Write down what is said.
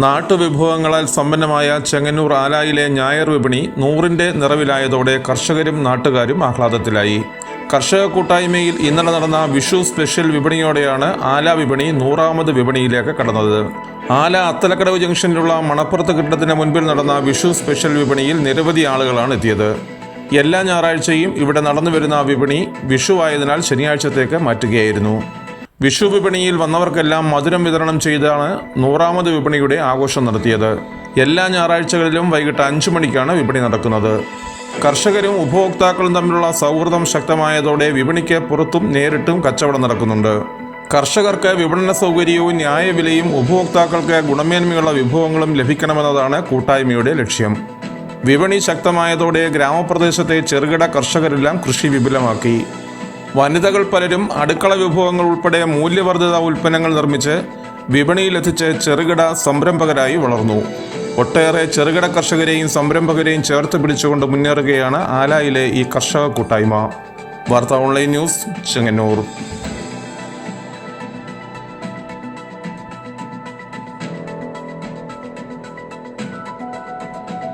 നാട്ടുവിഭവങ്ങളാൽ സമ്പന്നമായ ചെങ്ങന്നൂർ ആലായിലെ ഞായർ വിപണി 100ന്റെ നിറവിലായതോടെ കർഷകരും നാട്ടുകാരും ആഹ്ലാദത്തിലായി. കർഷക കൂട്ടായ്മയിൽ ഇന്നലെ നടന്ന വിഷു സ്പെഷ്യൽ വിപണിയോടെയാണ് ആല വിപണി 100ാമത് വിപണിയിലേക്ക് കടന്നത്. ആല അത്തലക്കടവ് ജംഗ്ഷനിലുള്ള മണപ്പുറത്ത് കെട്ടിടത്തിന് മുൻപിൽ നടന്ന വിഷു സ്പെഷ്യൽ വിപണിയിൽ നിരവധി ആളുകളാണ് എത്തിയത്. എല്ലാ ഞായറാഴ്ചയും ഇവിടെ നടന്നു വരുന്ന വിപണി വിഷു ആയതിനാൽ ശനിയാഴ്ചത്തേക്ക് മാറ്റുകയായിരുന്നു. വിഷു വിപണിയിൽ വന്നവർക്കെല്ലാം മധുരം വിതരണം ചെയ്താണ് 100ാമത് വിപണിയുടെ ആഘോഷം നടത്തിയത്. എല്ലാ ഞായറാഴ്ചകളിലും വൈകിട്ട് 5 മണിക്കാണ് വിപണി നടക്കുന്നത്. കർഷകരും ഉപഭോക്താക്കളും തമ്മിലുള്ള സൗഹൃദം ശക്തമായതോടെ വിപണിക്ക് പുറത്തും നേരിട്ടും കച്ചവടം നടക്കുന്നുണ്ട്. കർഷകർക്ക് വിപണന സൗകര്യവും ന്യായവിലയും ഉപഭോക്താക്കൾക്ക് ഗുണമേന്മയുള്ള വിഭവങ്ങളും ലഭിക്കണമെന്നതാണ് കൂട്ടായ്മയുടെ ലക്ഷ്യം. വിപണി ശക്തമായതോടെ ഗ്രാമപ്രദേശത്തെ ചെറുകിട കർഷകരെല്ലാം കൃഷി വിപുലമാക്കി. വനിതകൾ പലരും അടുക്കള വിഭവങ്ങൾ ഉൾപ്പെടെ മൂല്യവർദ്ധിത ഉൽപ്പന്നങ്ങൾ നിർമ്മിച്ച് വിപണിയിലെത്തിച്ച് ചെറുകിട സംരംഭകരായി വളർന്നു. ഒട്ടേറെ ചെറുകിട കർഷകരെയും സംരംഭകരെയും ചേർത്ത് പിടിച്ചുകൊണ്ട് മുന്നേറുകയാണ് ആലായിലെ ഈ കർഷക കൂട്ടായ്മ. വാർത്ത ഓൺലൈൻ ന്യൂസ്, ചെങ്ങന്നൂർ.